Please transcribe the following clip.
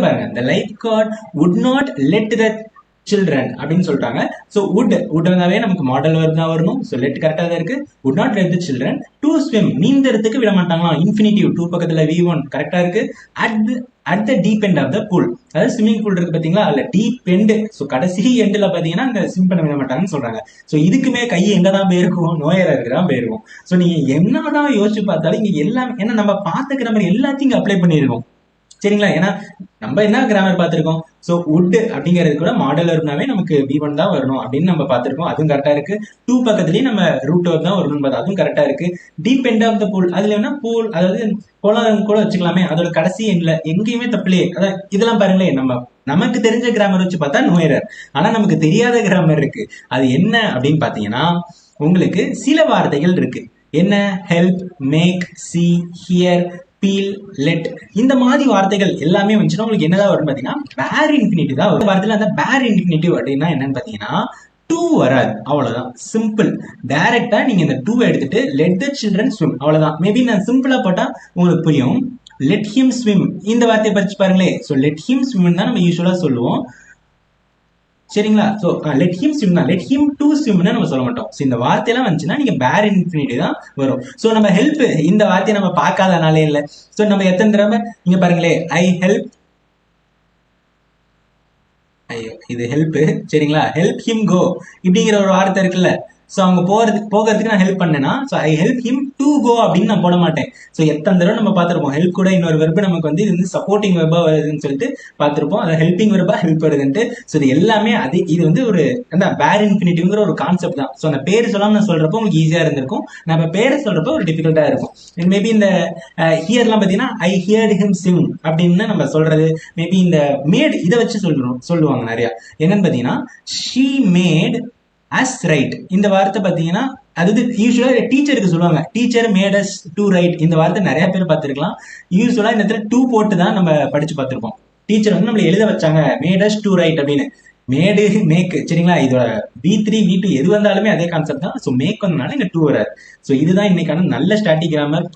பாருங்க, the lifeguard would not let the children அப்படின்னு சொல்றாங்க. ஸோ would வந்தாவே நமக்கு மாடல் verb தான் வரணும். ஸோ let கரெக்டா தான் இருக்கு. would not let the children to swim, நீந்தறதுக்கு விட மாட்டாங்களாம். இன்ஃபினிட்டிவ் to பக்கத்துல v1 கரெக்டா இருக்கு. at the deep end of the pool, அதாவது ஸ்விம்மிங் பூல் இருக்கு பாத்தீங்களா, அதுல டீப் எண்ட், ஸோ கடைசி எண்ட்ல பாத்தீங்கன்னா அங்க ஸ்விம் பண்ண விட மாட்டாங்கன்னு சொல்றாங்க. ஸோ இதுக்குமே கை எங்க தான் போயிருக்கும், நோயரா இருக்குதான் போயிருக்கும். ஸோ நீங்க என்னதான் யோசிச்சு பார்த்தாலும் இங்க எல்லாமே, ஏன்னா நம்ம பார்த்த கிராமர் எல்லாத்தையும் இங்க அப்ளை பண்ணிருக்கோம் சரிங்களா. ஏன்னா நம்ம என்ன கிராமர் பார்த்திருக்கோம், ஸோ would அப்படிங்கிறது கூட மாடல் வரும்னாவே நமக்கு v1 தான் வரணும் அப்படின்னு நம்ம பார்த்திருக்கோம். அதுவும் கரெக்டா இருக்கு. டூ பக்கத்துலயும் நம்ம ரூட் verb தான் வரணும், அதுவும் கரெக்டா இருக்கு. Deep end of the pool, அதுல என்ன பூல், அதாவது குளம் கூட வச்சுக்கலாமே, அதோட கடைசி எண்ட்ல எங்கேயுமே தப்பிலே. அதான் இதெல்லாம் பாருங்களேன், நமக்கு தெரிஞ்ச கிராமர் வச்சு பார்த்தா நோ எரர். ஆனா நமக்கு தெரியாத கிராமர் இருக்கு. அது என்ன அப்படின்னு பாத்தீங்கன்னா, உங்களுக்கு சில வார்த்தைகள் இருக்கு. என்ன, help, make, see, hear, feel, let, இந்த மாதிரி வார்த்தைகள் எல்லாமே வந்துச்சுன்னா உங்களுக்கு என்னதான் வரும் பாத்தீங்கன்னா பேர் இன்ஃபினிட்டிவ் தான் வரும். வார்த்தையில அந்த பேர் இன்ஃபினிட்டிவ் அப்படின்னா என்னன்னு பாத்தீங்கன்னா டூ வராது, அவ்வளவுதான். சிம்பிள். டைரக்டா நீங்க இந்த டூ எடுத்துட்டு லெட் த சில்ட்ரன் ஸ்விம், அவ்வளவுதான். மேபி நான் சிம்பிளா போட்டா உங்களுக்கு புரியும். லெட் ஹிம் ஸ்விம், இந்த வார்த்தையை படிச்சு பாருங்களேன். ஸோ லெட் ஹிம் ஸ்விம் தான் நம்ம யூஸ்வலா சொல்லுவோம் சரிங்களா. ஸோ லெட் ஹிம் ஸ்விம் தான், லெட் ஹிம் டு ஸ்விம்னு நம்ம சொல்ல மாட்டோம். ஸோ இந்த வார்த்தையெல்லாம் வந்துச்சுன்னா நீங்க பேர் இன்ஃபினிட்டிவ் தான் வரும். ஸோ நம்ம ஹெல்ப், இந்த வார்த்தையை நம்ம பார்க்காதனாலே இல்லை. ஸோ நம்ம எத்தனை தடவை இங்க பாருங்களேன், ஐ ஹெல்ப், ஐயோ இது ஹெல்ப் சரிங்களா, ஹெல்ப் ஹிம் கோ இப்படிங்கிற ஒரு வார்த்தை இருக்குல்ல. ஸோ அவங்க போகிறதுக்கு நான் ஹெல்ப் பண்ணேன்னா, so I help him to go அப்படின்னு நான் போட மாட்டேன். ஸோ எத்தனை தடவை நம்ம பார்த்துருப்போம், ஹெல்ப் கூட இன்னொரு வெர்பு நமக்கு வந்து இது வந்து சப்போர்ட்டிங் வெர்பா வருதுன்னு சொல்லிட்டு பார்த்துருப்போம். அது ஹெல்பிங் வெர்பா ஹெல்ப் வருதுன்ட்டு. ஸோ இது எல்லாமே இது வந்து ஒரு அந்த பேர் இன்ஃபினிட்டிவ்ங்கிற ஒரு கான்செப்ட் தான். ஸோ அந்த பேர் சொல்லாம நான் சொல்றப்போ உங்களுக்கு ஈஸியா இருந்திருக்கும். நம்ம பேரை சொல்றப்போ ஒரு டிஃபிகல்ட்டா இருக்கும். மேபி இந்த ஹியர்லாம் பார்த்தீங்கன்னா ஐ ஹியர்ட் ஹிம் சிங் அப்படின்னு நம்ம சொல்றது. மேபி இந்த மேட் இதை வச்சு சொல்லுவாங்க நிறைய. என்னன்னு பார்த்தீங்கன்னா ஷீ மேட் as right, இந்த வார்த்தை பாத்தீங்கன்னா அது யூஸ்வலா டீச்சருக்கு சொல்லுவாங்க, teacher made us to write. இந்த வார்த்தை நிறைய பேர் பார்த்திருக்கலாம். யூஸ்வலா இந்த இடத்துல டூ போட்டு தான் நம்ம படிச்சு பார்த்திருப்போம். டீச்சர் வந்து நம்மள எழுத வச்சாங்க மேட் அஸ் டு ரைட் அப்படின்னு. மேடு, மேக் சரிங்களா. இதோட v3 v2 எது வந்தாலுமே அதே கான்செப்ட் தான். ஸோ மேக் வந்தனால இங்க டூ வராது. ஸோ இதுதான் இன்னைக்கான நல்ல ஸ்டாட்டிக் கிராமர்.